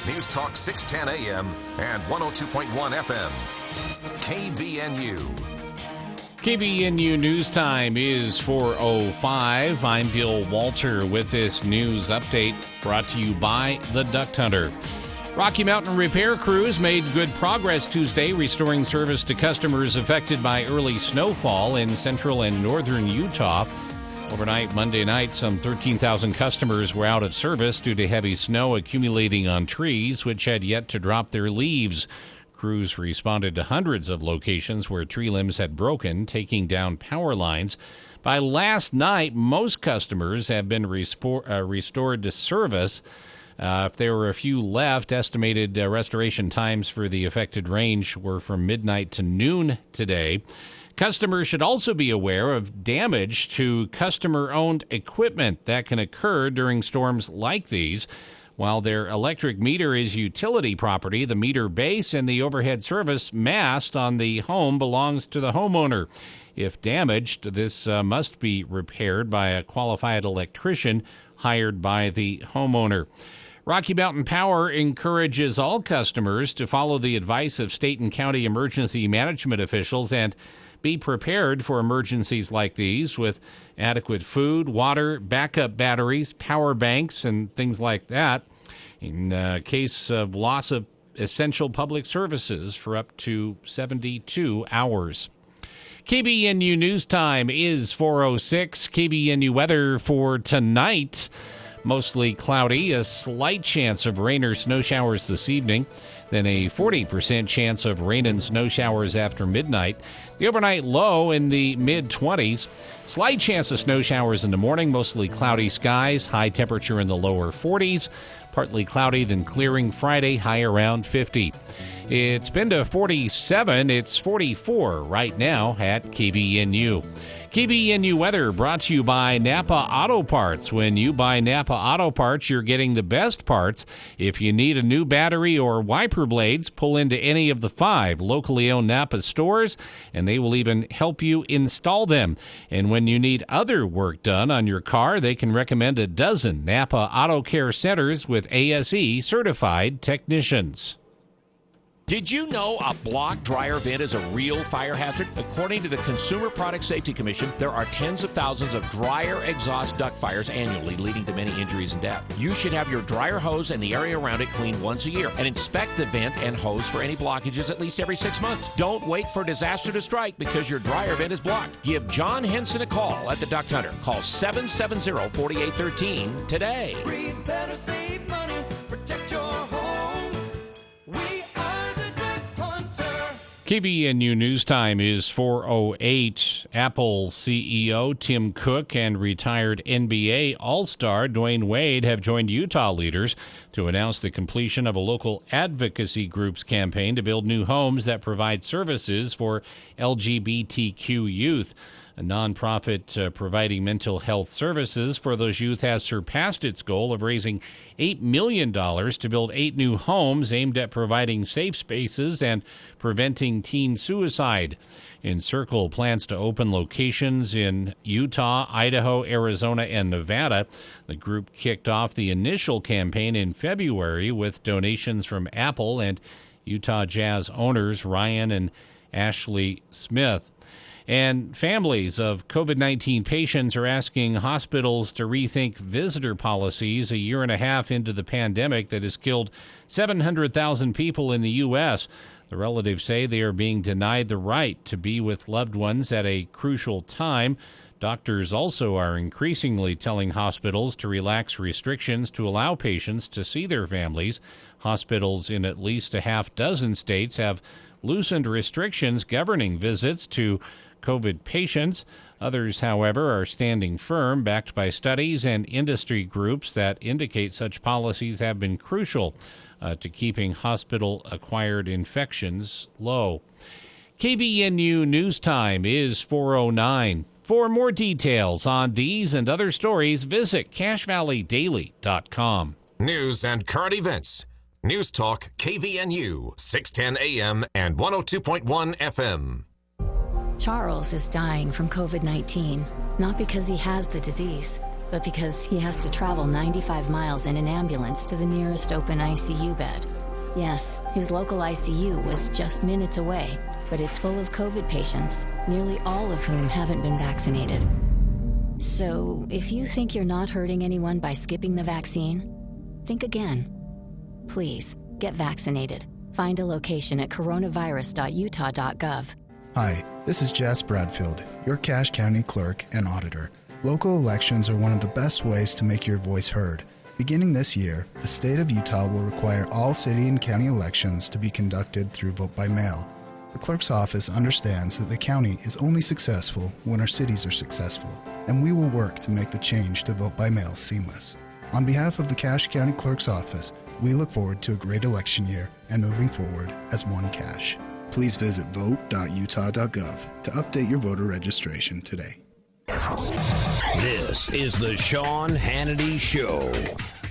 News Talk 610 AM and 102.1 FM. KVNU. KVNU News Time is 4:05. I'm Bill Walter with this news update brought to you by the Duck Hunter. Rocky Mountain repair crews made good progress Tuesday restoring service to customers affected by early snowfall in central and northern Utah. Overnight, Monday night, some 13,000 customers were out of service due to heavy snow accumulating on trees, which had yet to drop their leaves. Crews responded to hundreds of locations where tree limbs had broken, taking down power lines. By last night, most customers have been restored to service. If there were a few left, estimated restoration times for the affected range were from midnight to noon today. Customers should also be aware of damage to customer-owned equipment that can occur during storms like these. While their electric meter is utility property, the meter base and the overhead service mast on the home belongs to the homeowner. If damaged, this must be repaired by a qualified electrician hired by the homeowner. Rocky Mountain Power encourages all customers to follow the advice of state and county emergency management officials and be prepared for emergencies like these with adequate food, water, backup batteries, power banks, and things like that in case of loss of essential public services for up to 72 hours. KBNU News Time is 4:06. KBNU weather for tonight. Mostly cloudy, a slight chance of rain or snow showers this evening, then a 40% chance of rain and snow showers after midnight. The overnight low in the mid-20s. Slight chance of snow showers in the morning, mostly cloudy skies, high temperature in the lower 40s. Partly cloudy, then clearing Friday, high around 50. It's been to 47. It's 44 right now at KBNU. KBNU weather brought to you by Napa Auto Parts. When you buy Napa Auto Parts, you're getting the best parts. If you need a new battery or wiper blades, pull into any of the 5 locally owned Napa stores, and they will even help you install them. And when you need other work done on your car, they can recommend a dozen Napa Auto Care Centers with ASE certified technicians. Did you know a block dryer vent is a real fire hazard? According to the Consumer Product Safety Commission, there are tens of thousands of dryer exhaust duct fires annually, leading to many injuries and death. You should have your dryer hose and the area around it cleaned once a year, and inspect the vent and hose for any blockages at least every 6 months. Don't wait for disaster to strike because your dryer vent is blocked. Give John Henson a call at the Duct Hunter. Call 770-4813 today. Breathe better, save money, protect your home. We are the Duck Hunter. KVNU News Time is 4:08. Apple CEO Tim Cook and retired NBA All-Star Dwayne Wade have joined Utah leaders to announce the completion of a local advocacy group's campaign to build new homes that provide services for LGBTQ youth. A nonprofit providing mental health services for those youth has surpassed its goal of raising $8 million to build 8 new homes aimed at providing safe spaces and preventing teen suicide. Encircle plans to open locations in Utah, Idaho, Arizona, and Nevada. The group kicked off the initial campaign in February with donations from Apple and Utah Jazz owners Ryan and Ashley Smith. And families of COVID-19 patients are asking hospitals to rethink visitor policies a year and a half into the pandemic that has killed 700,000 people in the U.S. The relatives say they are being denied the right to be with loved ones at a crucial time. Doctors also are increasingly telling hospitals to relax restrictions to allow patients to see their families. Hospitals in at least a half dozen states have loosened restrictions governing visits to COVID patients. Others, however, are standing firm, backed by studies and industry groups that indicate such policies have been crucial to keeping hospital-acquired infections low. KVNU News Time is 4:09. For more details on these and other stories, visit CashValleyDaily.com. News and current events. News Talk KVNU 610 AM and 102.1 FM. Charles is dying from COVID-19, not because he has the disease, but because he has to travel 95 miles in an ambulance to the nearest open ICU bed. Yes, his local ICU was just minutes away, but it's full of COVID patients, nearly all of whom haven't been vaccinated. So, if you think you're not hurting anyone by skipping the vaccine, think again. Please, get vaccinated. Find a location at coronavirus.utah.gov. Hi, this is Jess Bradfield, your Cache County Clerk and Auditor. Local elections are one of the best ways to make your voice heard. Beginning this year, the state of Utah will require all city and county elections to be conducted through vote by mail. The clerk's office understands that the county is only successful when our cities are successful, and we will work to make the change to vote by mail seamless. On behalf of the Cache County Clerk's office, we look forward to a great election year and moving forward as one Cache. Please visit vote.utah.gov to update your voter registration today. This is the Sean Hannity Show.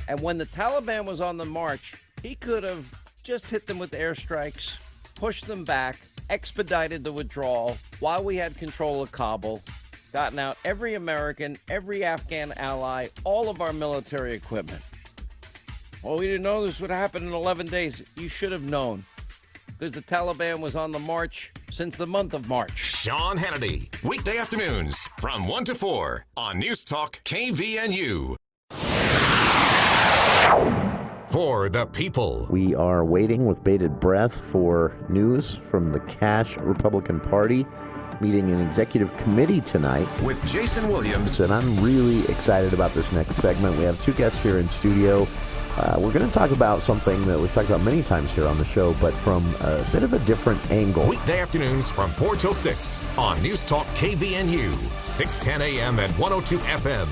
And when the Taliban was on the march, he could have just hit them with airstrikes, pushed them back, expedited the withdrawal while we had control of Kabul, gotten out every American, every Afghan ally, all of our military equipment. Well, we didn't know this would happen in 11 days. You should have known, because the Taliban was on the march since the month of March. Sean Hannity, weekday afternoons from 1 to 4 on News Talk KVNU. For the people. We are waiting with bated breath for news from the Cache Republican Party meeting an executive committee tonight. With Jason Williams. And I'm really excited about this next segment. We have two guests here in studio. We're going to talk about something that we've talked about many times here on the show, but from a bit of a different angle. Weekday afternoons from 4 till 6 on News Talk KVNU, 610 a.m. and 102 FM.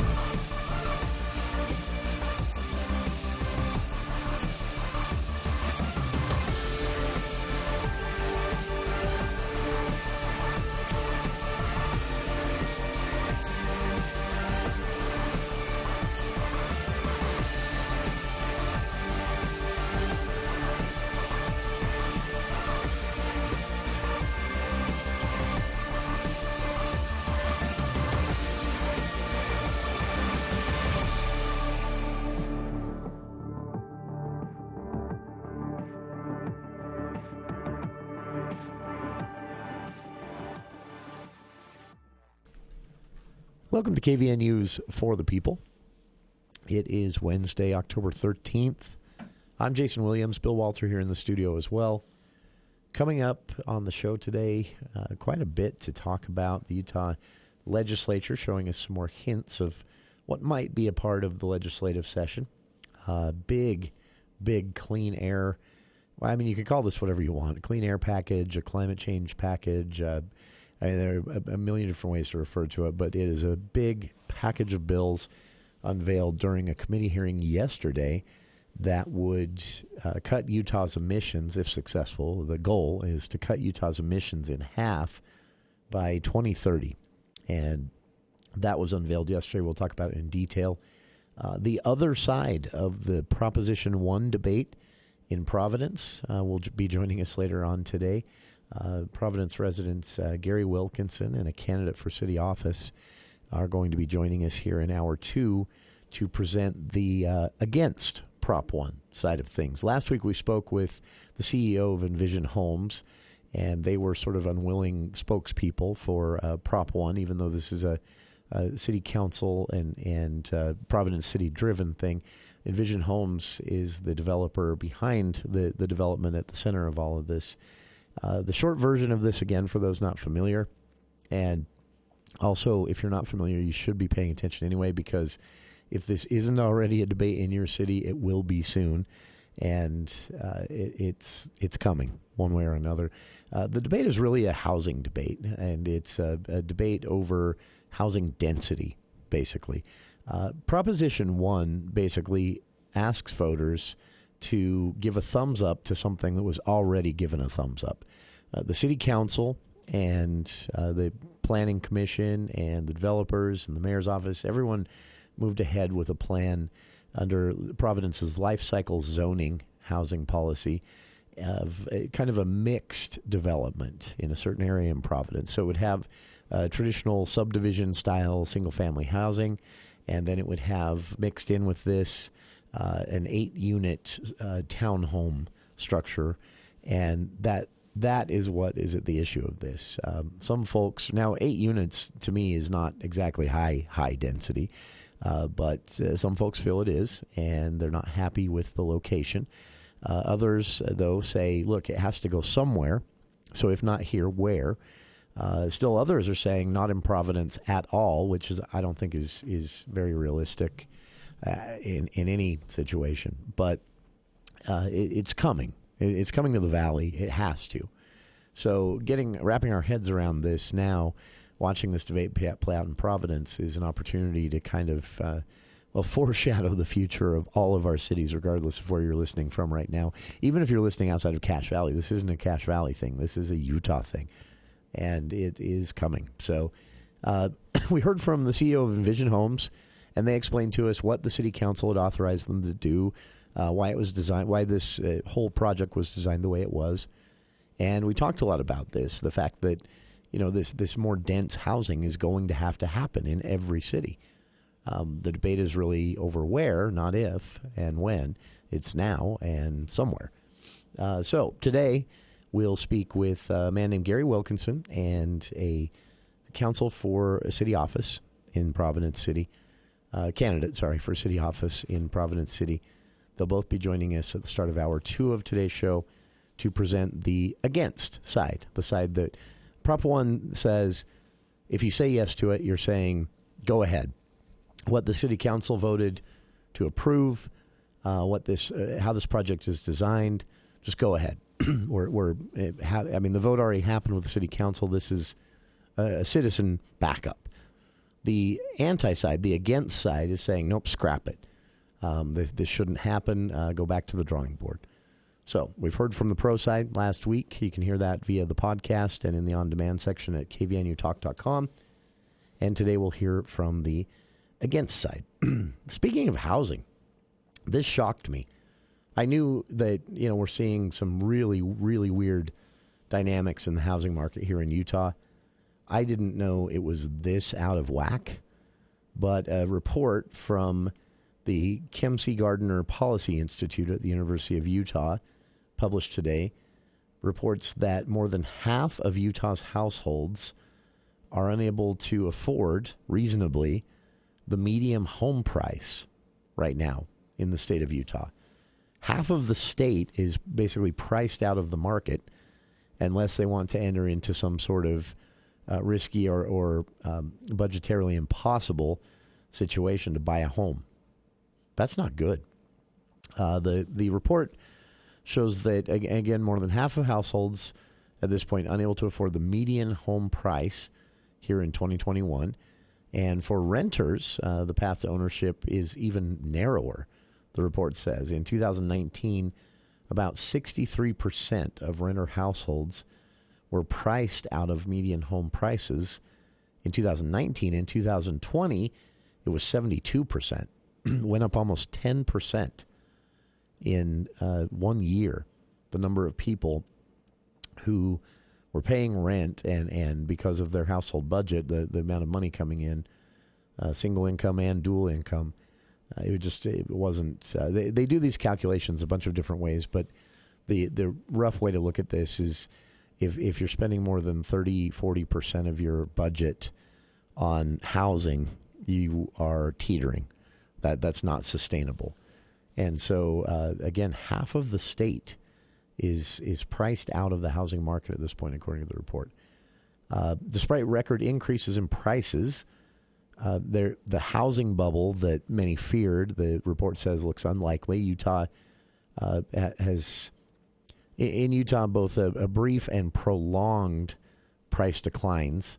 Welcome to KVNU's For the People. It is Wednesday, October 13th. I'm Jason Williams, Bill Walter here in the studio as well. Coming up on the show today, quite a bit to talk about. The Utah legislature showing us some more hints of what might be a part of the legislative session. Big clean air. Well, I mean, you could call this whatever you want. A clean air package, a climate change package. I mean, there are a million different ways to refer to it, but it is a big package of bills unveiled during a committee hearing yesterday that would cut Utah's emissions, if successful. The goal is to cut Utah's emissions in half by 2030. And that was unveiled yesterday. We'll talk about it in detail. The other side of the Proposition 1 debate in Providence will be joining us later on today. Providence residents Gary Wilkinson and a candidate for city office are going to be joining us here in hour 2 to present the against Prop 1 side of things. Last week we spoke with the CEO of Envision Homes, and they were sort of unwilling spokespeople for Prop 1, even though this is a city council and Providence city-driven thing. Envision Homes is the developer behind the development at the center of all of this. The short version of this, again, for those not familiar, and also if you're not familiar, you should be paying attention anyway, because if this isn't already a debate in your city, it will be soon, and it's coming one way or another. The debate is really a housing debate, and it's a debate over housing density, basically. Proposition 1 basically asks voters to give a thumbs up to something that was already given a thumbs up. The city council and the planning commission and the developers and the mayor's office, everyone moved ahead with a plan under Providence's life cycle zoning housing policy of kind of a mixed development in a certain area in Providence. So it would have traditional subdivision style single family housing, and then it would have mixed in with this an 8-unit townhome structure, and that is what is at the issue of this. Some folks, now 8 units to me is not exactly high density, but some folks feel it is, and they're not happy with the location. Others, though, say, look, it has to go somewhere, so if not here, where? Still others are saying not in Providence at all, which is I don't think is very realistic in any situation. But it's coming. It's coming to the valley. It has to. So wrapping our heads around this now, watching this debate play out in Providence is an opportunity to kind of foreshadow the future of all of our cities, regardless of where you're listening from right now. Even if you're listening outside of Cache Valley, this isn't a Cache Valley thing. This is a Utah thing, and it is coming. So we heard from the CEO of Envision Homes, and they explained to us what the city council had authorized them to do, why it was designed, why this whole project was designed the way it was. And we talked a lot about this, the fact that, this more dense housing is going to have to happen in every city. The debate is really over where, not if and when. It's now and somewhere. So today we'll speak with a man named Gary Wilkinson and a counsel for a city office in Providence City, candidate for city office in Providence City. They'll both be joining us at the start of hour 2 of today's show to present the against side, the side that Prop 1 says if you say yes to it, you're saying go ahead. What the city council voted to approve, how this project is designed, just go ahead. The vote already happened with the city council. This is a citizen backup. The anti-side, the against side, is saying, nope, scrap it. This shouldn't happen. Go back to the drawing board. So we've heard from the pro side last week. You can hear that via the podcast and in the on-demand section at kvnutalk.com. And today we'll hear from the against side. Speaking of housing, this shocked me. I knew that, we're seeing some really, really weird dynamics in the housing market here in Utah. I didn't know it was this out of whack, but a report from the Kim C. Gardner Policy Institute at the University of Utah, published today, reports that more than half of Utah's households are unable to afford reasonably the median home price right now in the state of Utah. Half of the state is basically priced out of the market unless they want to enter into some sort of risky or budgetarily impossible situation to buy a home. That's not good. The report shows that, again, more than half of households at this point unable to afford the median home price here in 2021. And for renters, the path to ownership is even narrower, the report says. In 2019, about 63% of renter households were priced out of median home prices. In 2019 and 2020, it was 72%. Went up almost 10% in 1 year, the number of people who were paying rent and because of their household budget, the amount of money coming in, single income and dual income, it wasn't. They do these calculations a bunch of different ways, but the rough way to look at this is if you're spending more than 30-40% of your budget on housing, you are teetering. That's not sustainable. And so, again, half of the state is priced out of the housing market at this point, according to the report. Despite record increases in prices, the housing bubble that many feared, the report says, looks unlikely. Utah has, in Utah, both a brief and prolonged price declines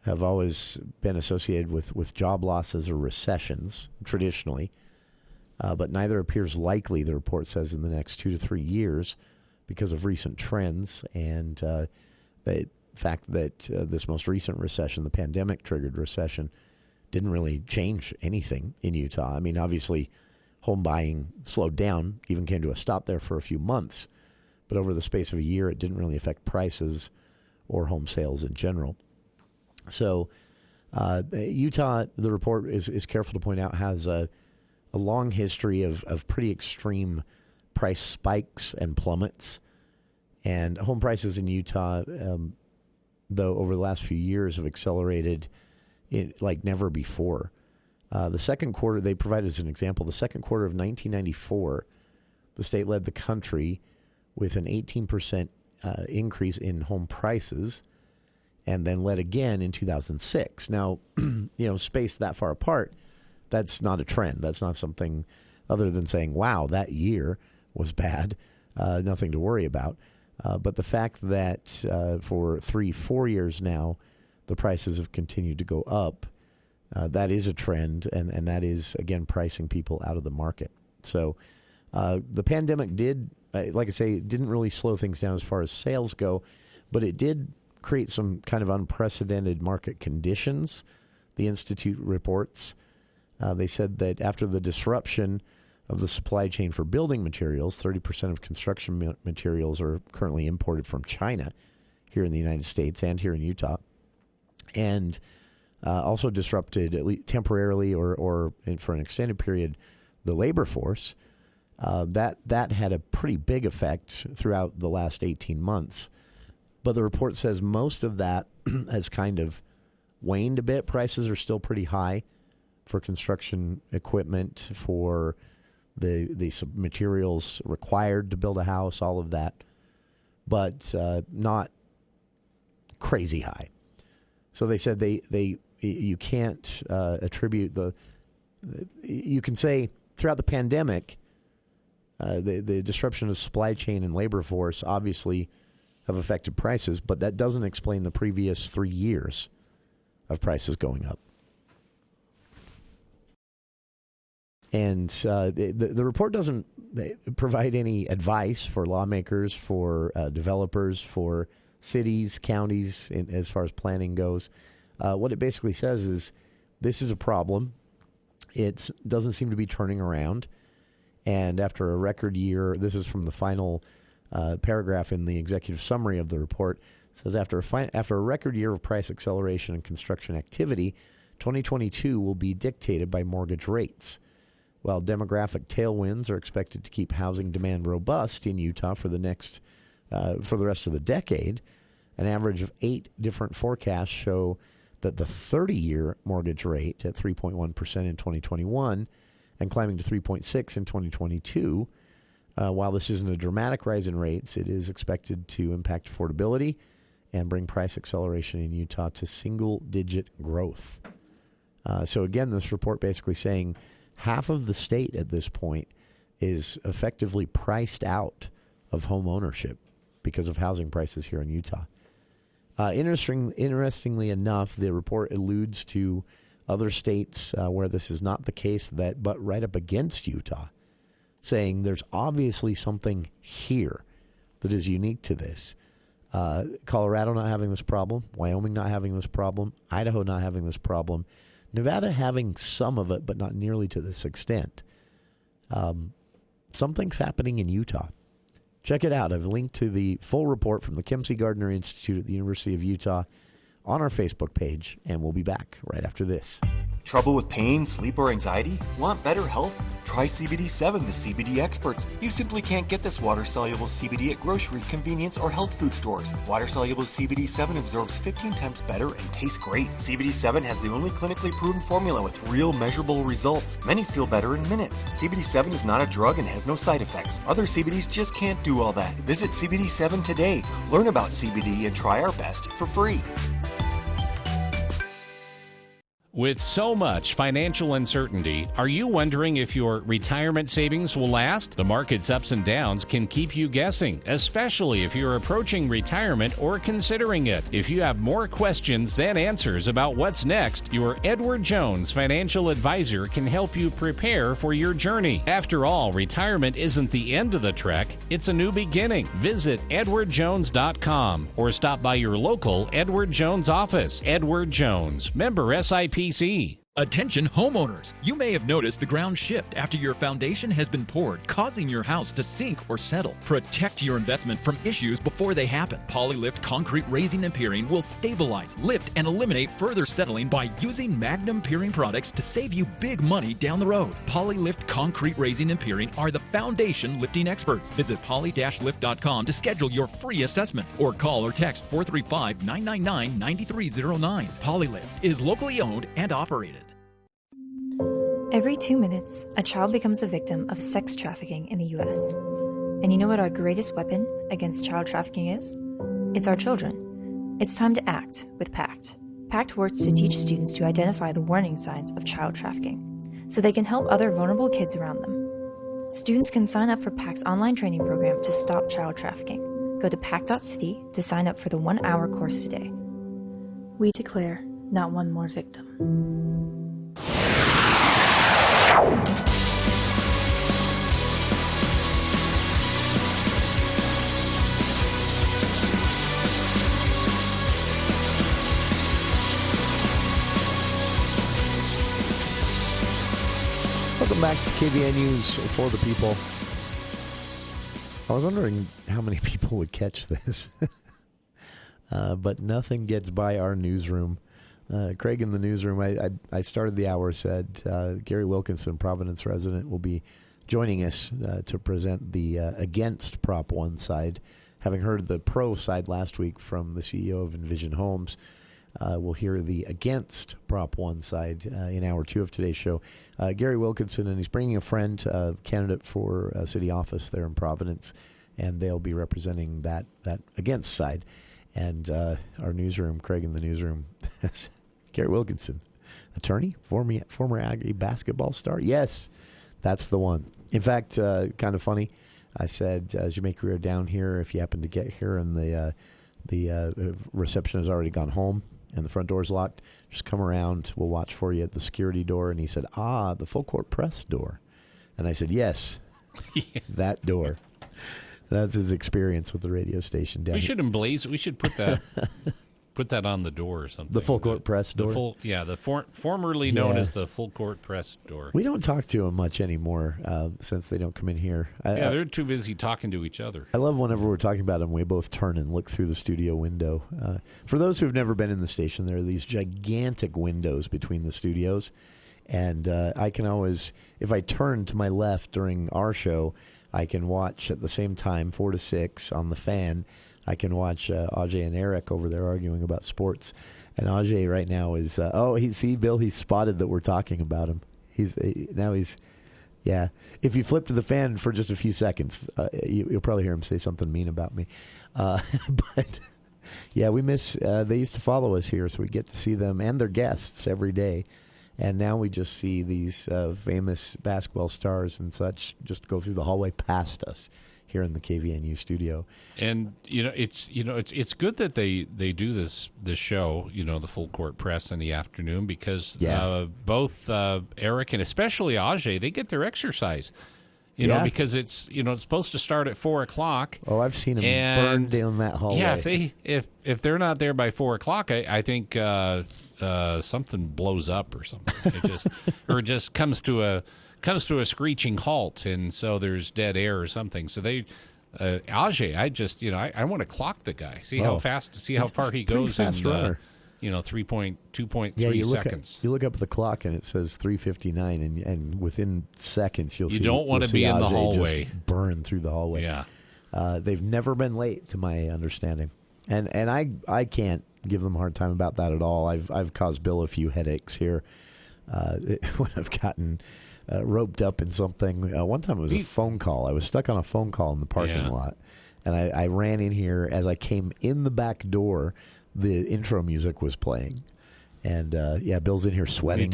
have always been associated with job losses or recessions, traditionally. But neither appears likely, the report says, in the next 2 to 3 years because of recent trends and the fact that this most recent recession, the pandemic-triggered recession, didn't really change anything in Utah. I mean, obviously, home buying slowed down, even came to a stop there for a few months. But over the space of a year, it didn't really affect prices or home sales in general. So Utah, the report is careful to point out, has a long history of pretty extreme price spikes and plummets. And home prices in Utah, though, over the last few years have accelerated like never before. The second quarter, they provided as an example, the second quarter of 1994, the state led the country with an 18% increase in home prices, and then led again in 2006. Now, spaced that far apart, that's not a trend. That's not something other than saying, wow, that year was bad, nothing to worry about. But the fact that for 3-4 years now, the prices have continued to go up, that is a trend, and that is, again, pricing people out of the market. So the pandemic did, like I say, didn't really slow things down as far as sales go, but it did create some kind of unprecedented market conditions. The Institute reports. They said that after the disruption of the supply chain for building materials, 30% of construction materials are currently imported from China here in the United States and here in Utah, and also disrupted, at least temporarily or for an extended period, the labor force. That had a pretty big effect throughout the last 18 months. But the report says most of that has kind of waned a bit. Prices are still pretty high for construction equipment, for the materials required to build a house, all of that, but not crazy high. So they said you can't attribute you can say throughout the pandemic, the disruption of supply chain and labor force obviously have affected prices, but that doesn't explain the previous 3 years of prices going up. And the report doesn't provide any advice for lawmakers, for developers, for cities, counties, as far as planning goes. What it basically says is this is a problem. It doesn't seem to be turning around. And after a record year, this is from the final paragraph in the executive summary of the report, it says after a record year of price acceleration and construction activity, 2022 will be dictated by mortgage rates. While demographic tailwinds are expected to keep housing demand robust in Utah for the rest of the decade, an average of 8 different forecasts show that the 30-year mortgage rate at 3.1% in 2021 and climbing to 3.6 in 2022. While this isn't a dramatic rise in rates, it is expected to impact affordability and bring price acceleration in Utah to single-digit growth. So again, this report basically saying half of the state at this point is effectively priced out of home ownership because of housing prices here in Utah. Interestingly enough, the report alludes to other states where this is not the case, but right up against Utah, saying there's obviously something here that is unique to this. Colorado not having this problem, Wyoming not having this problem, Idaho not having this problem, Nevada having some of it, but not nearly to this extent. Something's happening in Utah. Check it out. I've linked to the full report from the Kempsey Gardner Institute at the University of Utah on our Facebook page, and we'll be back right after this. Trouble with pain, sleep, or anxiety? Want better health? Try CBD7, the CBD experts. You simply can't get this water-soluble CBD at grocery, convenience, or health food stores. Water-soluble CBD7 absorbs 15 times better and tastes great. CBD7 has the only clinically proven formula with real measurable results. Many feel better in minutes. CBD7 is not a drug and has no side effects. Other CBDs just can't do all that. Visit CBD7 today. Learn about CBD and try our best for free. With so much financial uncertainty, are you wondering if your retirement savings will last? The market's ups and downs can keep you guessing, especially if you're approaching retirement or considering it. If you have more questions than answers about what's next, your Edward Jones financial advisor can help you prepare for your journey. After all, retirement isn't the end of the trek, it's a new beginning. Visit edwardjones.com or stop by your local Edward Jones office. Edward Jones, member SIPC. Attention homeowners! You may have noticed the ground shift after your foundation has been poured, causing your house to sink or settle. Protect your investment from issues before they happen. Polylift Concrete Raising and Piering will stabilize, lift, and eliminate further settling by using Magnum Piering products to save you big money down the road. Polylift Concrete Raising and Piering are the foundation lifting experts. Visit poly-lift.com to schedule your free assessment or call or text 435-999-9309. Polylift is locally owned and operated. Every 2 minutes, a child becomes a victim of sex trafficking in the U.S. And you know what our greatest weapon against child trafficking is? It's our children. It's time to act with PACT. PACT works to teach students to identify the warning signs of child trafficking so they can help other vulnerable kids around them. Students can sign up for PACT's online training program to stop child trafficking. Go to pact.city to sign up for the 1-hour course today. We declare not one more victim. Welcome back to KVN News for the People. I was wondering how many people would catch this, but nothing gets by our newsroom. Craig in the newsroom, I started the hour, said Gary Wilkinson, Providence resident, will be joining us to present the against Prop 1 side. Having heard the pro side last week from the CEO of Envision Homes, we'll hear the against Prop 1 side in hour 2 of today's show. Gary Wilkinson, and he's bringing a friend, candidate for city office there in Providence, and they'll be representing that against side. And our newsroom, Craig in the newsroom, Gary Wilkinson, attorney, former Aggie basketball star. Yes, that's the one. In fact, kind of funny, I said, as you make your way down here, if you happen to get here and the reception has already gone home and the front door's locked, just come around. We'll watch for you at the security door. And he said, the full court press door. And I said, yes, that door. That's his experience with the radio station down We here. should emblaze. We should put that on the door or something. The full court press door? Formerly known as the full court press door. We don't talk to him much anymore since they don't come in here. They're too busy talking to each other. I love whenever we're talking about them, we both turn and look through the studio window. For those who've never been in the station, there are these gigantic windows between the studios. And I can always, if I turn to my left during our show, I can watch at the same time, 4 to 6 on the fan. I can watch Ajay and Eric over there arguing about sports. And Ajay right now is, Bill, he's spotted that we're talking about him. He's. If you flip to the fan for just a few seconds, you'll probably hear him say something mean about me. But, yeah, we miss, they used to follow us here, so we get to see them and their guests every day. And now we just see these famous basketball stars and such just go through the hallway past us here in the KVNU studio. And it's good that they do this show, the full court press in the afternoon, because both Eric and especially Ajay, they get their exercise. Because it's it's supposed to start at 4:00. Oh, I've seen them burn down that hallway. Yeah, if they're not there by 4:00, I think something blows up or something. It just comes to a screeching halt, and so there's dead air or something. So they Ajay, I want to clock the guy, see how far he goes in 2.3 seconds. You look up at the clock and it says 3:59, and within seconds you'll see. You don't want to be in the hallway. Just burn through the hallway. Yeah, they've never been late, to my understanding, and I can't give them a hard time about that at all. I've caused Bill a few headaches here when I've gotten roped up in something. One time it was a phone call. I was stuck on a phone call in the parking lot, and I ran in here. As I came in the back door, the intro music was playing, and Bill's in here sweating.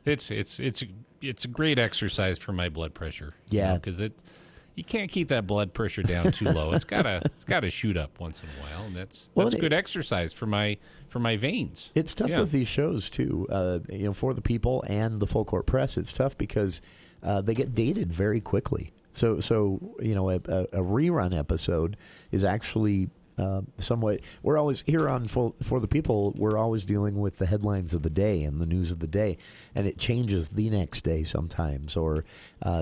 It's a great exercise for my blood pressure. Yeah, because you can't keep that blood pressure down too low. It's gotta shoot up once in a while, and that's good exercise for my veins. It's tough with these shows too. For the people and the full court press, it's tough because they get dated very quickly. So a rerun episode is actually somewhat. We're always here on For the People. We're always dealing with the headlines of the day and the news of the day, and it changes the next day sometimes. Or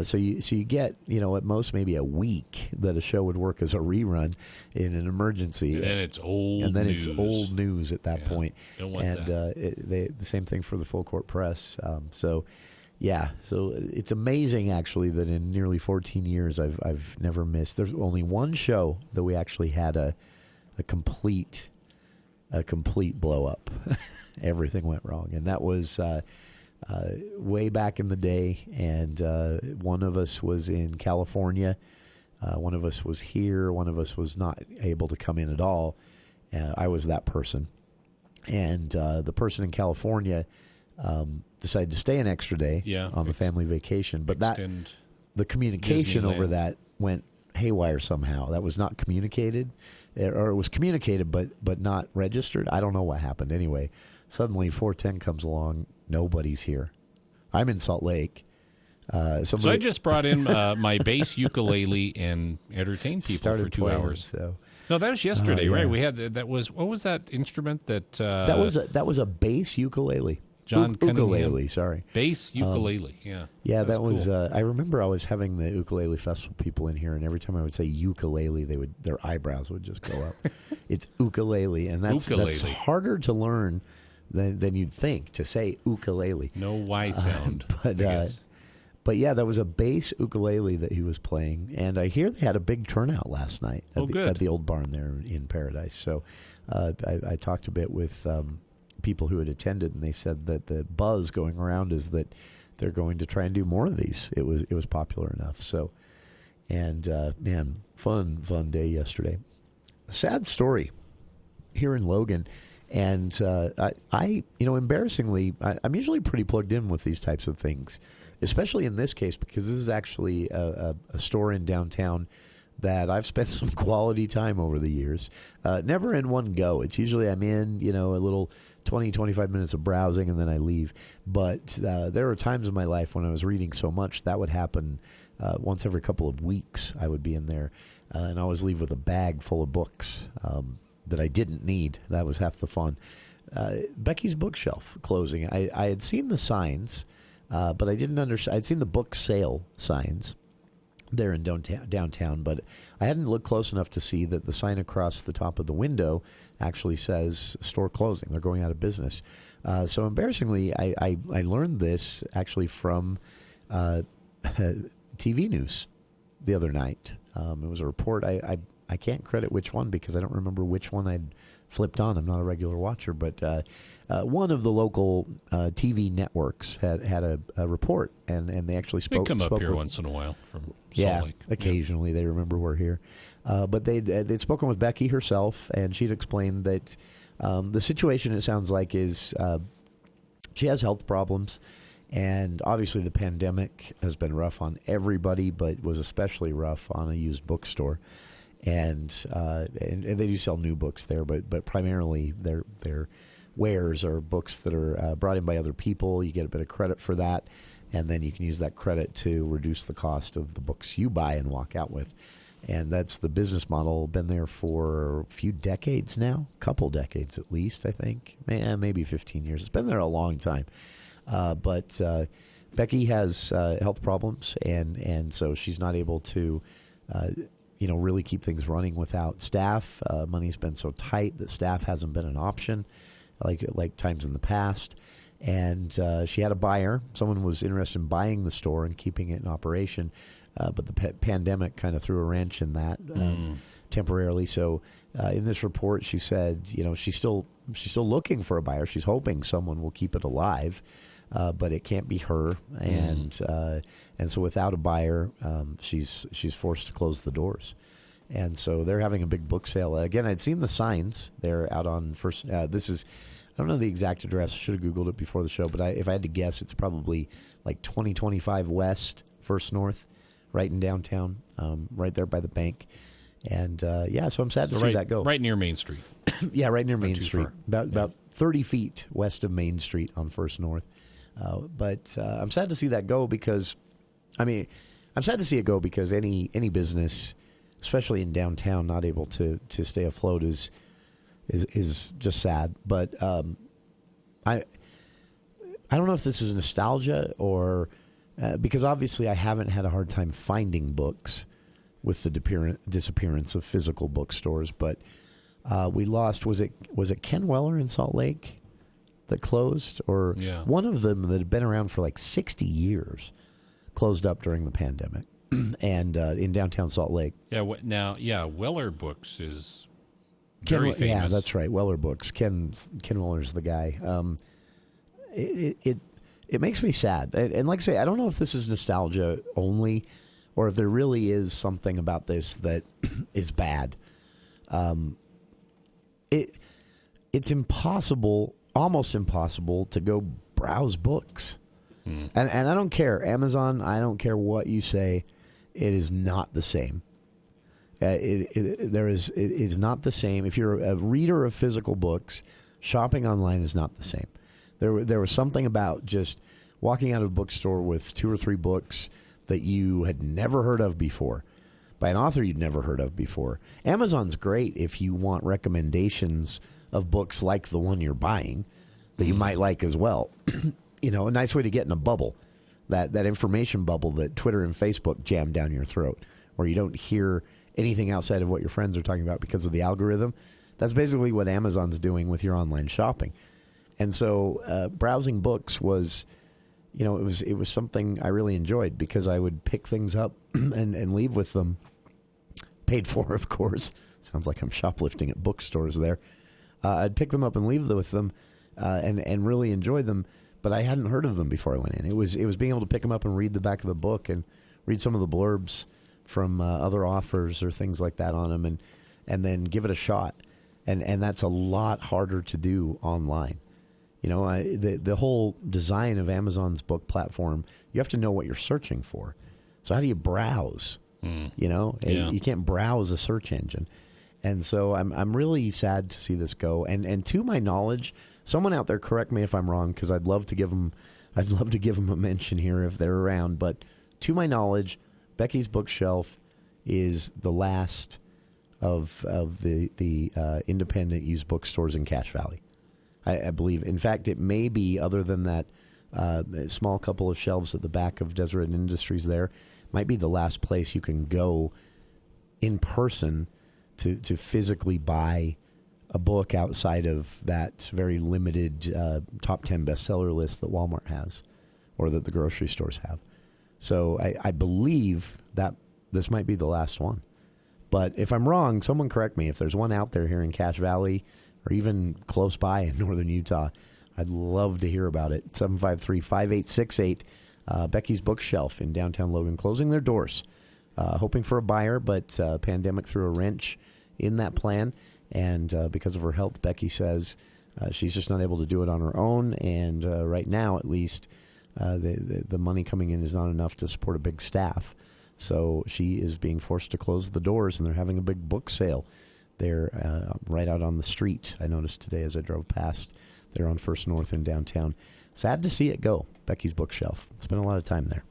so you get at most maybe a week that a show would work as a rerun in an emergency, and then it's old. And then news. it's old news at that point. Don't want and that. The same thing for the Full Court Press. So it's amazing actually that in nearly 14 years I've never missed. There's only one show that we actually had a complete blow up. Everything went wrong, and that was way back in the day. And one of us was in California, one of us was here, one of us was not able to come in at all. I was that person, and the person in California decided to stay an extra day on the family vacation, but the communication over that went haywire somehow. That was not communicated, or it was communicated but not registered. I don't know what happened. Anyway, suddenly 410 comes along. Nobody's here. I'm in Salt Lake. So I just brought in my bass ukulele and entertained people for 2 hours. So. No, that was yesterday, yeah. right? We had what was that instrument that? That was a bass ukulele. John ukulele, sorry. Bass ukulele, yeah. Yeah, That's that was. cool. I remember I was having the ukulele festival people in here, and every time I would say ukulele, their eyebrows would just go up. It's ukulele, and that's harder to learn than you'd think to say ukulele. No Y sound. But yeah, that was a bass ukulele that he was playing, and I hear they had a big turnout last night at the old barn there in Paradise. So I talked a bit with people who had attended, and they said that the buzz going around is that they're going to try and do more of these. It was popular enough. So, and man, fun day yesterday. A sad story here in Logan, and I embarrassingly, I'm usually pretty plugged in with these types of things, especially in this case because this is actually a store in downtown that I've spent some quality time over the years. Never in one go. It's usually I'm in, a little 20, 25 minutes of browsing, and then I leave. But there were times in my life when I was reading so much, that would happen once every couple of weeks. I would be in there, and I always leave with a bag full of books that I didn't need. That was half the fun. Becky's Bookshelf closing. I had seen the signs, but I didn't understand. I'd seen the book sale signs there in downtown, but I hadn't looked close enough to see that the sign across the top of the window actually says store closing. They're going out of business. So embarrassingly, I learned this actually from TV news the other night. It was a report. I can't credit which one because I don't remember which one I'd flipped on. I'm not a regular watcher, but one of the local TV networks had a report, and they actually spoke. They come up here with, once in a while from Salt Lake. Occasionally they remember we're here. But they'd spoken with Becky herself, and she'd explained that the situation, it sounds like, is she has health problems, and obviously the pandemic has been rough on everybody, but was especially rough on a used bookstore. And they do sell new books there, but primarily their wares are books that are brought in by other people. You get a bit of credit for that, and then you can use that credit to reduce the cost of the books you buy and walk out with. And that's the business model. Been there for a few decades now, couple decades at least, I think. Maybe 15 years. It's been there a long time. But Becky has health problems, and so she's not able to really keep things running without staff. Money's been so tight that staff hasn't been an option like times in the past. And she had a buyer. Someone was interested in buying the store and keeping it in operation, but the pandemic kind of threw a wrench in that temporarily. So in this report, she said, she's still looking for a buyer. She's hoping someone will keep it alive, but it can't be her. And so without a buyer, she's forced to close the doors. And so they're having a big book sale. Again, I'd seen the signs. They're out on First. This is, I don't know the exact address. I should have Googled it before the show, but if I had to guess, it's probably like 2025 West, First North, right in downtown, right there by the bank. And so I'm sad to see that go. Right near Main Street. Yeah, right near Main Street. Far. About 30 feet west of Main Street on First North. But I'm sad to see that go because, I'm sad to see it go because any business especially in downtown, not able to stay afloat is just sad. But I don't know if this is nostalgia or because obviously I haven't had a hard time finding books with the disappearance of physical bookstores. But we lost, was it Ken Weller in Salt Lake that closed? Or one of them that had been around for like 60 years closed up during the pandemic and in downtown Salt Lake. Weller Books is very famous. Yeah, that's right. Weller Books. Ken Weller's the guy. It makes me sad. And like I say, I don't know if this is nostalgia only or if there really is something about this that is bad. It's impossible, almost impossible, to go browse books. And I don't care. Amazon, I don't care what you say. It is not the same. It is not the same. If you're a reader of physical books, shopping online is not the same. There was something about just walking out of a bookstore with 2 or 3 books that you had never heard of before, by an author you'd never heard of before. Amazon's great if you want recommendations of books like the one you're buying that you might like as well. A nice way to get in a bubble, that information bubble that Twitter and Facebook jam down your throat, where you don't hear anything outside of what your friends are talking about because of the algorithm. That's basically what Amazon's doing with your online shopping. And so browsing books was, it was something I really enjoyed because I would pick things up and leave with them, paid for, of course. Sounds like I'm shoplifting at bookstores there. I'd pick them up and leave with them and really enjoy them, but I hadn't heard of them before I went in. It was being able to pick them up and read the back of the book and read some of the blurbs from other authors or things like that on them and then give it a shot. And that's a lot harder to do online. The whole design of Amazon's book platform, you have to know what you're searching for. So how do you browse? You can't browse a search engine. And so I'm really sad to see this go. And to my knowledge, someone out there, correct me if I'm wrong, because I'd love to give them a mention here if they're around. But to my knowledge, Becky's Bookshelf is the last of the independent used bookstores in Cache Valley. I believe. In fact, it may be, other than that small couple of shelves at the back of Deseret Industries there, might be the last place you can go in person to physically buy a book outside of that very limited top 10 bestseller list that Walmart has or that the grocery stores have. So I believe that this might be the last one. But if I'm wrong, someone correct me. If there's one out there here in Cache Valley or even close by in northern Utah, I'd love to hear about it. 753-5868, Becky's Bookshelf in downtown Logan, closing their doors. Hoping for a buyer, but pandemic threw a wrench in that plan. And because of her health, Becky says she's just not able to do it on her own. And right now, at least, the money coming in is not enough to support a big staff. So she is being forced to close the doors, and they're having a big book sale. They're right out on the street. I noticed today as I drove past. They're on First North in downtown. Sad to see it go, Becky's Bookshelf. Spent a lot of time there.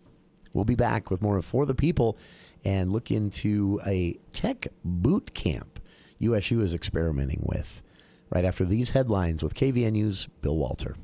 We'll be back with more of For the People and look into a tech boot camp USU is experimenting with right after these headlines with KVNU's Bill Walter.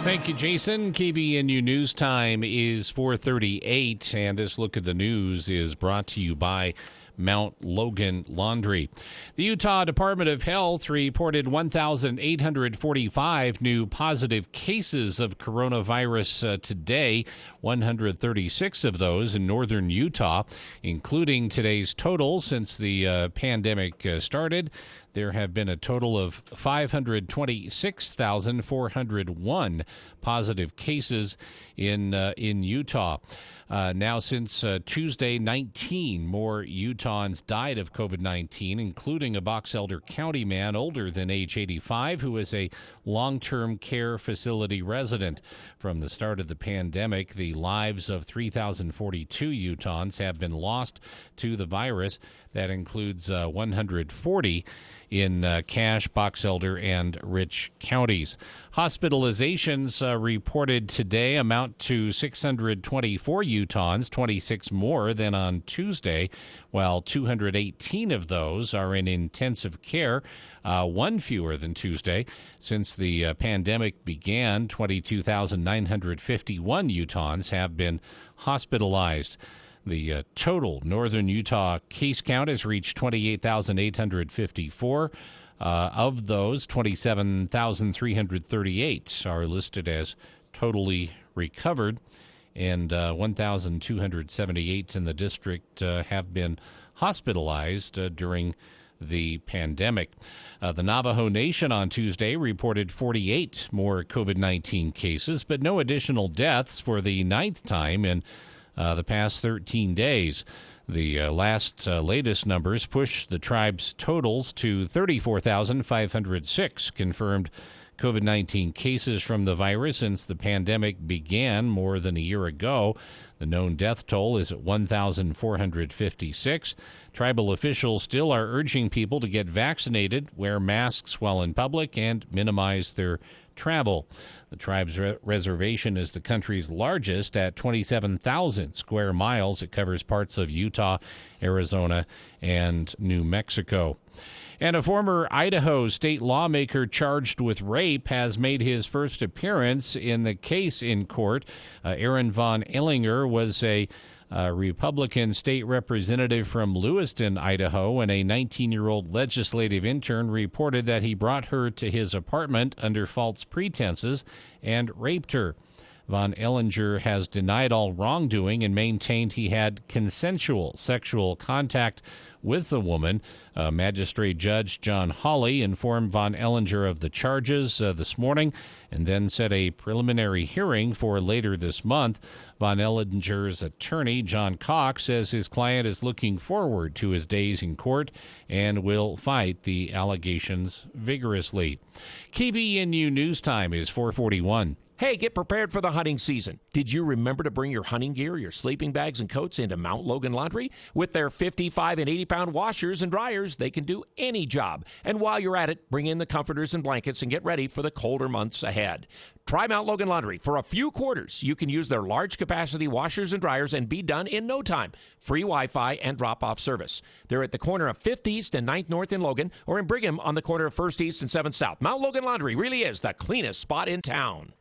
Thank you, Jason. KVNU News Time is 4:38, and this look at the news is brought to you by Mount Logan Laundry. The Utah Department of Health reported 1,845 new positive cases of coronavirus today, 136 of those in northern Utah, including today's total since the pandemic started. There have been a total of 526,401 positive cases in Utah. Now, since Tuesday, 19 more Utahns died of COVID-19, including a Box Elder County man older than age 85 who is a long-term care facility resident. From the start of the pandemic, the lives of 3,042 Utahns have been lost to the virus. That includes 140 in Cache, Box Elder, and Rich counties. Hospitalizations reported today amount to 624 Utahns, 26 more than on Tuesday, while 218 of those are in intensive care, one fewer than Tuesday. Since the pandemic began, 22,951 Utahns have been hospitalized. The total northern Utah case count has reached 28,854. Of those, 27,338 are listed as totally recovered, and 1,278 in the district have been hospitalized during the pandemic. The Navajo Nation on Tuesday reported 48 more COVID-19 cases, but no additional deaths for the ninth time in the past 13 days. The latest numbers push the tribe's totals to 34,506 confirmed COVID-19 cases from the virus since the pandemic began more than a year ago. The known death toll is at 1,456. Tribal officials still are urging people to get vaccinated, wear masks while in public, and minimize their travel. The tribe's reservation is the country's largest at 27,000 square miles. It covers parts of Utah, Arizona, and New Mexico. And a former Idaho state lawmaker charged with rape has made his first appearance in the case in court. Aaron Von Ellinger was a Republican state representative from Lewiston, Idaho, and a 19-year-old legislative intern reported that he brought her to his apartment under false pretenses and raped her. Von Ellinger has denied all wrongdoing and maintained he had consensual sexual contact with the woman. Magistrate Judge John Hawley informed Von Ellinger of the charges this morning and then set a preliminary hearing for later this month. Von Ellinger's attorney, John Cox, says his client is looking forward to his days in court and will fight the allegations vigorously. KVNU News Time is 4:41. Hey, get prepared for the hunting season. Did you remember to bring your hunting gear, your sleeping bags, and coats into Mount Logan Laundry? With their 55 and 80-pound washers and dryers, they can do any job. And while you're at it, bring in the comforters and blankets and get ready for the colder months ahead. Try Mount Logan Laundry. For a few quarters, you can use their large-capacity washers and dryers and be done in no time. Free Wi-Fi and drop-off service. They're at the corner of 5th East and 9th North in Logan, or in Brigham on the corner of 1st East and 7th South. Mount Logan Laundry really is the cleanest spot in town.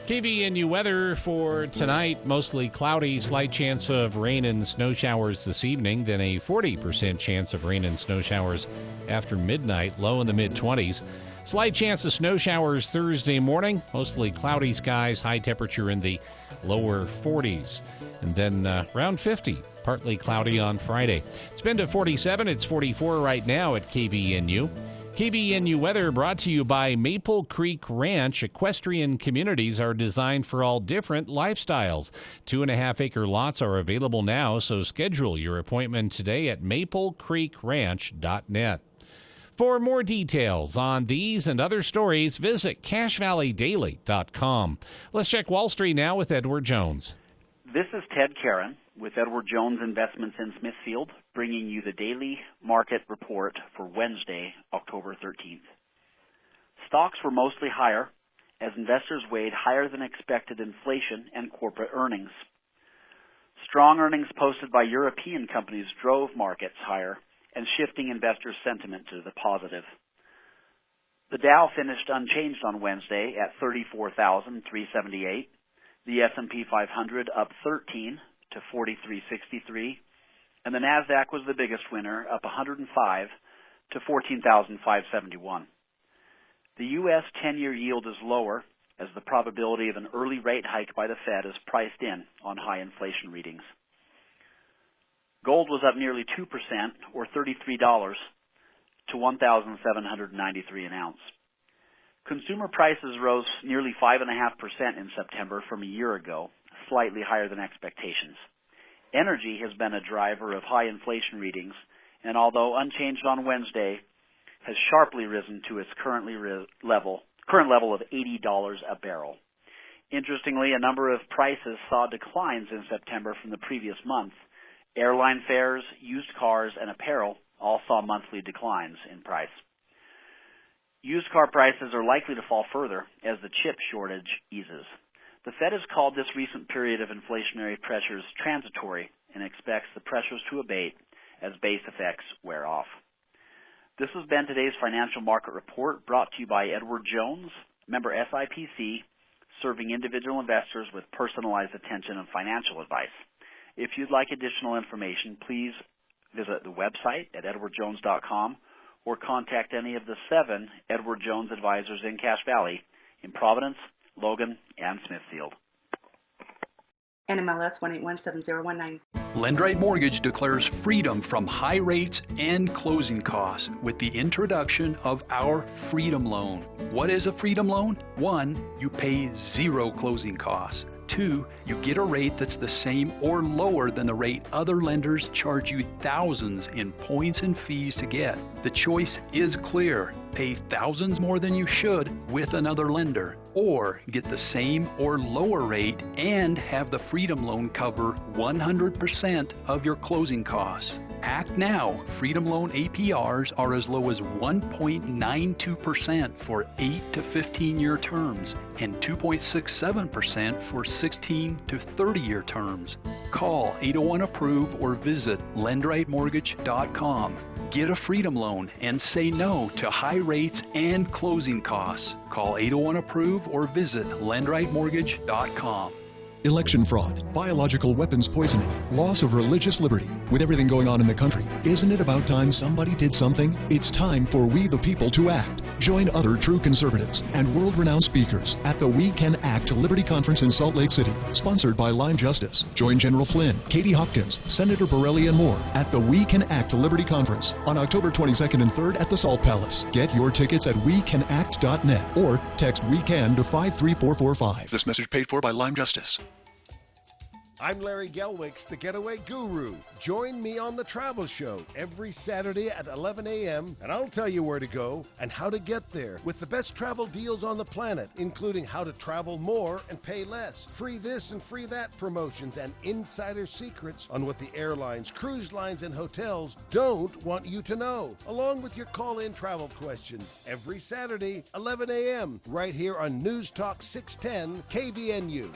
KVNU weather for tonight, mostly cloudy, slight chance of rain and snow showers this evening, then a 40% chance of rain and snow showers after midnight, low in the mid-20s. Slight chance of snow showers Thursday morning, mostly cloudy skies, high temperature in the lower 40s, and then around 50, partly cloudy on Friday. It's been to 47, it's 44 right now at KVNU. KVNU weather brought to you by Maple Creek Ranch. Equestrian communities are designed for all different lifestyles. 2.5-acre lots are available now, so schedule your appointment today at maplecreekranch.net. For more details on these and other stories, visit CashValleyDaily.com. Let's check Wall Street now with Edward Jones. This is Ted Karen with Edward Jones Investments in Smithfield, bringing you the daily market report for Wednesday, October 13th. Stocks were mostly higher as investors weighed higher than expected inflation and corporate earnings. Strong earnings posted by European companies drove markets higher and shifting investor sentiment to the positive. The Dow finished unchanged on Wednesday at 34,378. The S&P 500 up 13 to 4363, and the Nasdaq was the biggest winner, up 105 to 14,571. The U.S. 10-year yield is lower as the probability of an early rate hike by the Fed is priced in on high inflation readings. Gold was up nearly 2%, or $33, to $1,793 an ounce. Consumer prices rose nearly 5.5% in September from a year ago, slightly higher than expectations. Energy has been a driver of high inflation readings, and although unchanged on Wednesday, has sharply risen to its current level of $80 a barrel. Interestingly, a number of prices saw declines in September from the previous month. Airline fares, used cars, and apparel all saw monthly declines in price. Used car prices are likely to fall further as the chip shortage eases. The Fed has called this recent period of inflationary pressures transitory and expects the pressures to abate as base effects wear off. This has been today's Financial Market Report, brought to you by Edward Jones, member SIPC, serving individual investors with personalized attention and financial advice. If you'd like additional information, please visit the website at edwardjones.com or contact any of the 7 Edward Jones advisors in Cache Valley in Providence, Logan, and Smithfield. NMLS 1817019. LendRight Mortgage declares freedom from high rates and closing costs with the introduction of our Freedom Loan. What is a Freedom Loan? 1, you pay 0 closing costs. 2, you get a rate that's the same or lower than the rate other lenders charge you thousands in points and fees to get. The choice is clear. Pay thousands more than you should with another lender, or get the same or lower rate and have the Freedom Loan cover 100% of your closing costs. Act now. Freedom Loan APRs are as low as 1.92% for 8 to 15-year terms and 2.67% for 16 to 30-year terms. Call 801-APPROVE or visit lendrightmortgage.com. Get a Freedom Loan and say no to high rates and closing costs. Call 801-APPROVE or visit lendrightmortgage.com. Election fraud, biological weapons poisoning, loss of religious liberty. With everything going on in the country, isn't it about time somebody did something? It's time for We the People to act. Join other true conservatives and world-renowned speakers at the We Can Act Liberty Conference in Salt Lake City, sponsored by Lime Justice. Join General Flynn, Katie Hopkins, Senator Borelli, and more at the We Can Act Liberty Conference on October 22nd and 3rd at the Salt Palace. Get your tickets at WeCanAct.net or text WeCan to 53445. This message paid for by Lime Justice. I'm Larry Gelwicks, the Getaway Guru. Join me on The Travel Show every Saturday at 11 a.m., and I'll tell you where to go and how to get there with the best travel deals on the planet, including how to travel more and pay less, free this and free that promotions, and insider secrets on what the airlines, cruise lines, and hotels don't want you to know, along with your call-in travel questions every Saturday, 11 a.m., right here on News Talk 610 KVNU.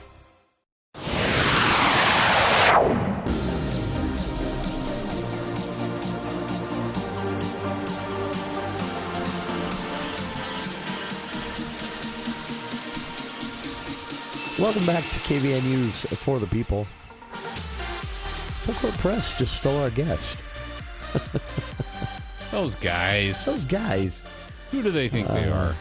Welcome back to KVNU's For the People. Full Court Press just stole our guest. Those guys. Who do they think they are?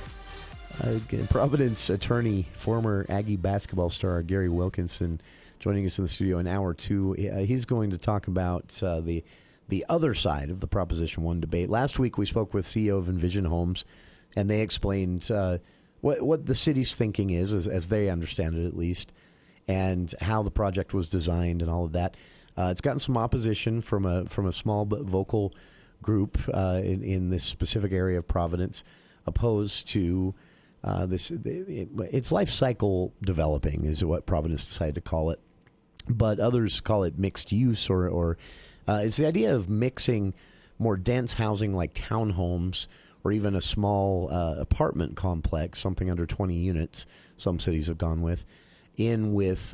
Providence attorney, former Aggie basketball star Gary Wilkinson, joining us in the studio in hour 2. He's going to talk about the other side of the Proposition 1 debate. Last week we spoke with CEO of Envision Homes, and they explained what the city's thinking is, as they understand it at least, and how the project was designed and all of that. It's gotten some opposition from a small but vocal group in this specific area of Providence, opposed to it's life cycle developing is what Providence decided to call it. But others call it mixed use, or it's the idea of mixing more dense housing like townhomes or even a small apartment complex, something under 20 units, some cities have gone with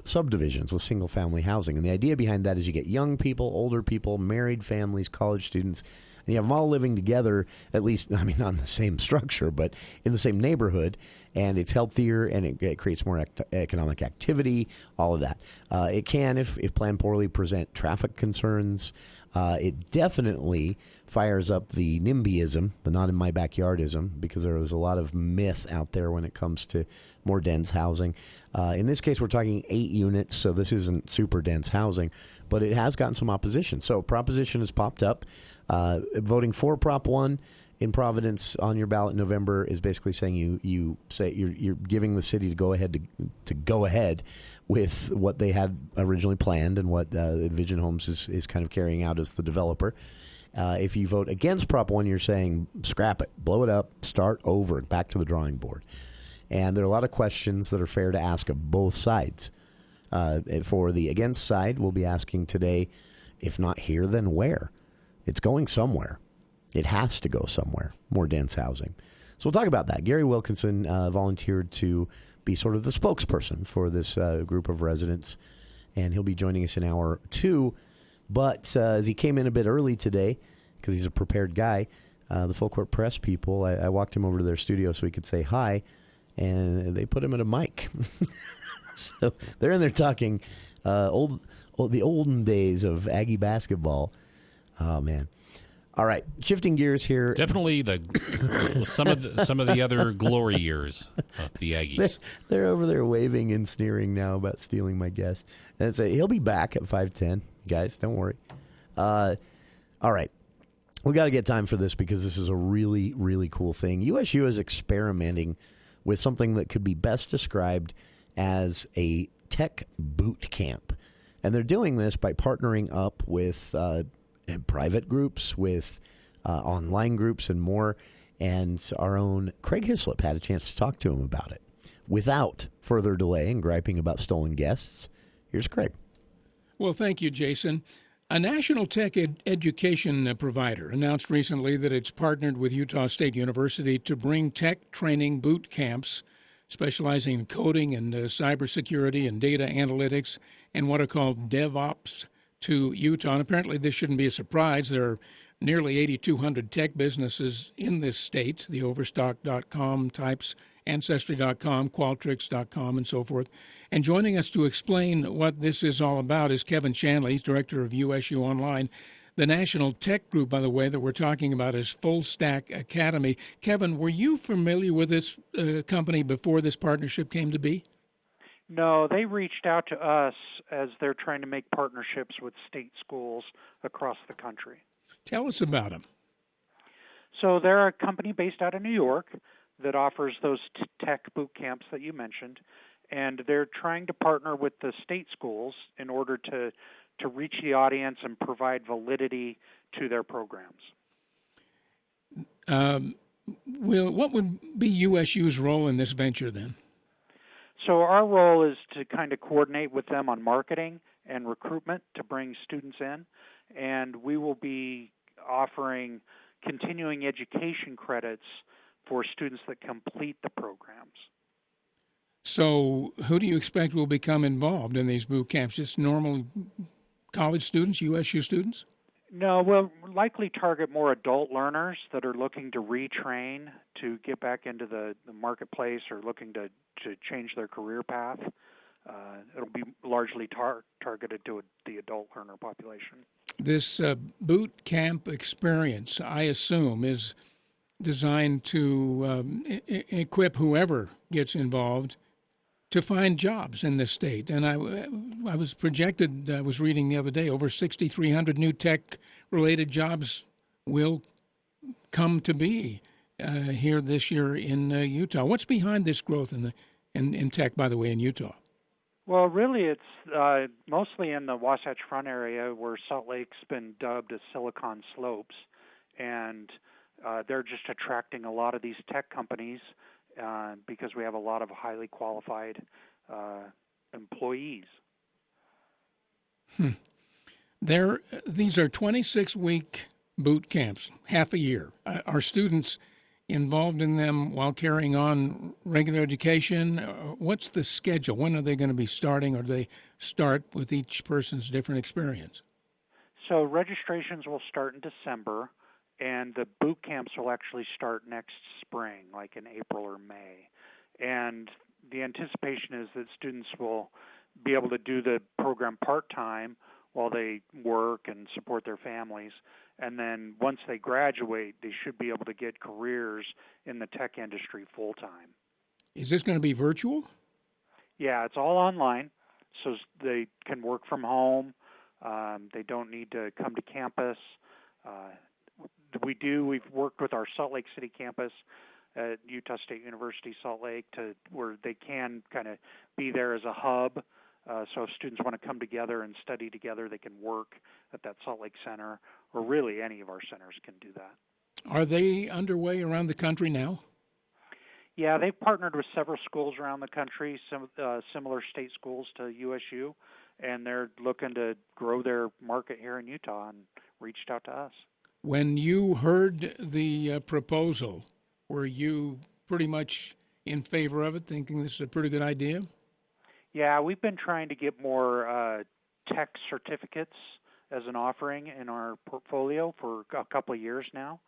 subdivisions with single-family housing. And the idea behind that is you get young people, older people, married families, college students, and you have them all living together, at least, I mean, not in the same structure, but in the same neighborhood, and it's healthier, and it creates more economic activity, all of that. It can, if planned poorly, present traffic concerns. It definitely fires up the NIMBYism, the not-in-my-backyardism, because there was a lot of myth out there when it comes to more dense housing. In this case, we're talking 8 units, so this isn't super dense housing, but it has gotten some opposition. So proposition has popped up. Voting for Prop 1 in Providence on your ballot in November is basically saying you say you're giving the city to go ahead with what they had originally planned and what Envision Homes is kind of carrying out as the developer. If you vote against Prop 1, you're saying scrap it, blow it up, start over, back to the drawing board. And there are a lot of questions that are fair to ask of both sides. For the against side, we'll be asking today, if not here, then where? It's going somewhere. It has to go somewhere, more dense housing. So we'll talk about that. Gary Wilkinson volunteered to be sort of the spokesperson for this group of residents, and he'll be joining us in hour 2. But as he came in a bit early today, because he's a prepared guy, the Full Court Press people, I walked him over to their studio so he could say hi, and they put him at a mic. So they're in there talking the olden days of Aggie basketball. Oh, man. All right, shifting gears here. Definitely some of the other glory years of the Aggies. They're over there waving and sneering now about stealing my guest. And say he'll be back at 5:10, guys. Don't worry. All right, we got to get time for this because this is a really, really cool thing. USU is experimenting with something that could be best described as a tech boot camp, and they're doing this by partnering up with private groups, with online groups, and more. And our own Craig Hislop had a chance to talk to him about it. Without further delay and griping about stolen guests, here's Craig. Well, thank you, Jason. A national tech education provider announced recently that it's partnered with Utah State University to bring tech training boot camps specializing in coding and cybersecurity and data analytics and what are called DevOps to Utah. And apparently this shouldn't be a surprise. There are nearly 8,200 tech businesses in this state, the Overstock.com types, Ancestry.com, Qualtrics.com, and so forth. And joining us to explain what this is all about is Kevin Shanley. He's director of USU Online. The national tech group, by the way, that we're talking about is Full Stack Academy. Kevin, were you familiar with this company before this partnership came to be? No, they reached out to us as they're trying to make partnerships with state schools across the country. Tell us about them. So they're a company based out of New York that offers those tech boot camps that you mentioned, and they're trying to partner with the state schools in order to reach the audience and provide validity to their programs. What would be USU's role in this venture then? So our role is to kind of coordinate with them on marketing and recruitment to bring students in, and we will be offering continuing education credits for students that complete the programs. So who do you expect will become involved in these boot camps? Just normal college students, USU students? No, we'll likely target more adult learners that are looking to retrain to get back into the marketplace or looking to change their career path. It'll be largely targeted to the adult learner population. This boot camp experience, I assume, is designed to equip whoever gets involved to find jobs in this state. And I was projected, I was reading the other day, over 6,300 new tech-related jobs will come to be here this year in Utah. What's behind this growth in tech, by the way, in Utah? Well, really, it's mostly in the Wasatch Front area where Salt Lake's been dubbed as Silicon Slopes, and they're just attracting a lot of these tech companies because we have a lot of highly qualified employees. These are 26-week boot camps, half a year. Are students involved in them while carrying on regular education? What's the schedule? When are they going to be starting, or do they start with each person's different experience? So registrations will start in December, and the boot camps will actually start next spring, like in April or May. And the anticipation is that students will be able to do the program part-time while they work and support their families. And then once they graduate, they should be able to get careers in the tech industry full-time. Is this going to be virtual? Yeah, it's all online, so they can work from home. They don't need to come to campus. We've worked with our Salt Lake City campus at Utah State University, Salt Lake, where they can kind of be there as a hub. So if students want to come together and study together, they can work at that Salt Lake Center, or really any of our centers can do that. Are they underway around the country now? Yeah, they've partnered with several schools around the country, some similar state schools to USU, and they're looking to grow their market here in Utah and reached out to us. When you heard the proposal, were you pretty much in favor of it, thinking this is a pretty good idea? Yeah, we've been trying to get more tech certificates as an offering in our portfolio for a couple of years now.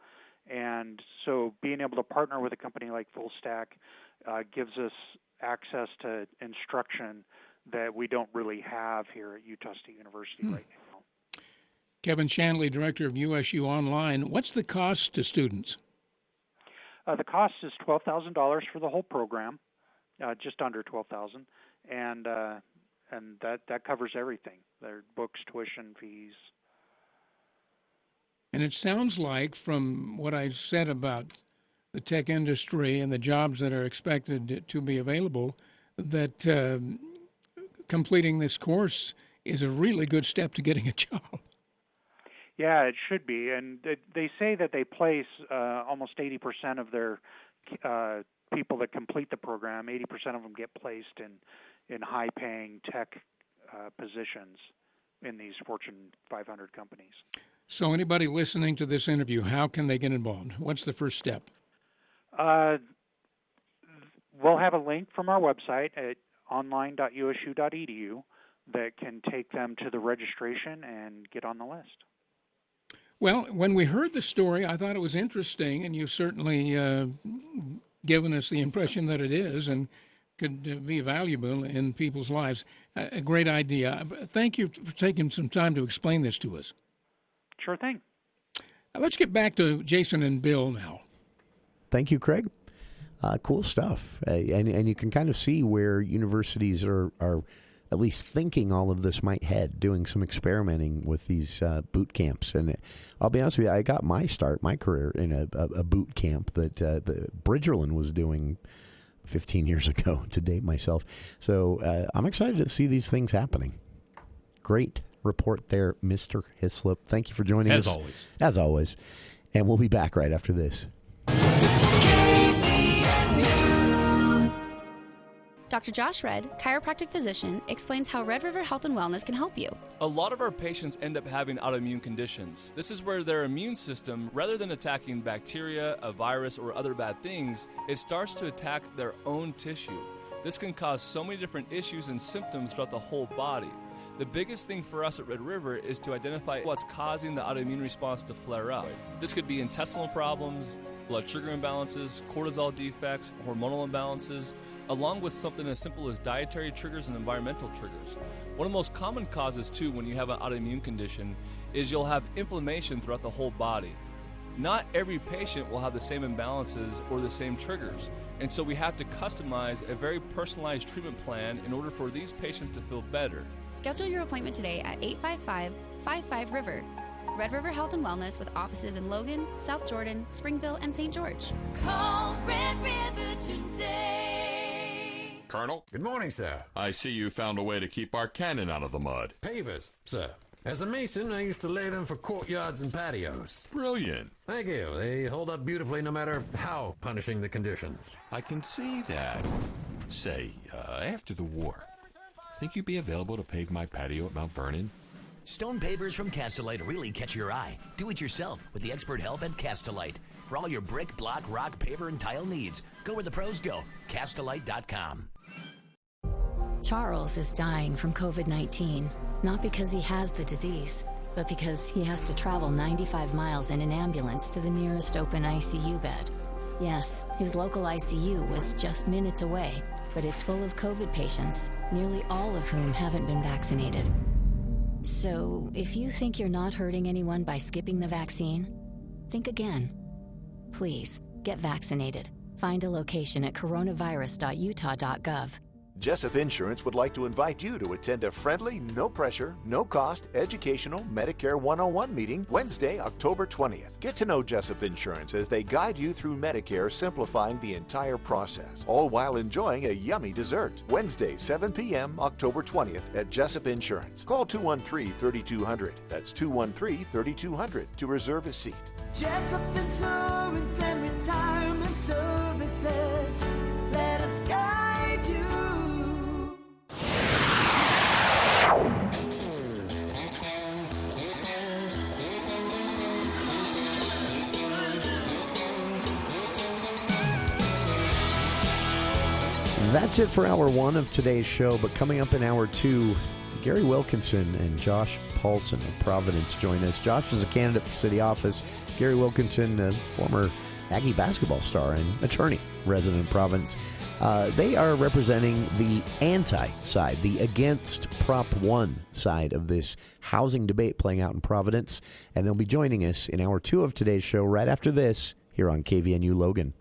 And so being able to partner with a company like Full Stack gives us access to instruction that we don't really have here at Utah State University right now. Kevin Shanley, Director of USU Online. What's the cost to students? The cost is $12,000 for the whole program, just under $12,000, and that covers everything: their books, tuition, fees. And it sounds like, from what I said about the tech industry and the jobs that are expected to be available, that completing this course is a really good step to getting a job. Yeah, it should be. And they say that they place almost 80% of their people that complete the program, 80% of them get placed in high-paying tech positions in these Fortune 500 companies. So anybody listening to this interview, how can they get involved? What's the first step? We'll have a link from our website at online.usu.edu that can take them to the registration and get on the list. Well, when we heard the story, I thought it was interesting, and you've certainly given us the impression that it is and could be valuable in people's lives. A great idea. Thank you for taking some time to explain this to us. Sure thing. Let's get back to Jason and Bill now. Thank you, Craig. Cool stuff. And you can kind of see where universities are at least thinking all of this might head, doing some experimenting with these boot camps. And I'll be honest with you, I got my career in a boot camp that the Bridgerland was doing 15 years ago, to date myself. So I'm excited to see these things happening. Great report there, Mr. Hislop. Thank you for joining us. As always. And we'll be back right after this. Dr. Josh Red, chiropractic physician, explains how Red River Health and Wellness can help you. A lot of our patients end up having autoimmune conditions. This is where their immune system, rather than attacking bacteria, a virus, or other bad things, it starts to attack their own tissue. This can cause so many different issues and symptoms throughout the whole body. The biggest thing for us at Red River is to identify what's causing the autoimmune response to flare up. This could be intestinal problems, blood sugar imbalances, cortisol defects, hormonal imbalances, along with something as simple as dietary triggers and environmental triggers. One of the most common causes, too, when you have an autoimmune condition is you'll have inflammation throughout the whole body. Not every patient will have the same imbalances or the same triggers, and so we have to customize a very personalized treatment plan in order for these patients to feel better. Schedule your appointment today at 855-55-RIVER. Red River Health and Wellness with offices in Logan, South Jordan, Springville, and St. George. Call Red River today. Colonel? Good morning, sir. I see you found a way to keep our cannon out of the mud. Pavers, sir. As a mason, I used to lay them for courtyards and patios. Brilliant. Thank you. They hold up beautifully no matter how punishing the conditions. I can see that. Say, after the war, think you'd be available to pave my patio at Mount Vernon? Stone pavers from Castellite really catch your eye. Do it yourself with the expert help at Castellite. For all your brick, block, rock, paver, and tile needs, go where the pros go. Castellite.com. Charles is dying from COVID-19, not because he has the disease, but because he has to travel 95 miles in an ambulance to the nearest open ICU bed. Yes, his local ICU was just minutes away, but it's full of COVID patients, nearly all of whom haven't been vaccinated. So, if you think you're not hurting anyone by skipping the vaccine, think again. Please, get vaccinated. Find a location at coronavirus.utah.gov. Jessup Insurance would like to invite you to attend a friendly, no-pressure, no-cost, educational Medicare 101 meeting Wednesday, October 20th. Get to know Jessup Insurance as they guide you through Medicare, simplifying the entire process, all while enjoying a yummy dessert. Wednesday, 7 p.m., October 20th at Jessup Insurance. Call 213-3200. That's 213-3200 to reserve a seat. Jessup Insurance and Retirement Services. Let us guide you. That's it for hour one of today's show. But coming up in hour two, Gary Wilkinson and Josh Paulson of Providence join us. Josh is a candidate for city office. Gary Wilkinson, a former Aggie basketball star and attorney, resident in Providence. They are representing the anti-side, the against Prop 1 side of this housing debate playing out in Providence. And they'll be joining us in hour two of today's show right after this here on KVNU Logan.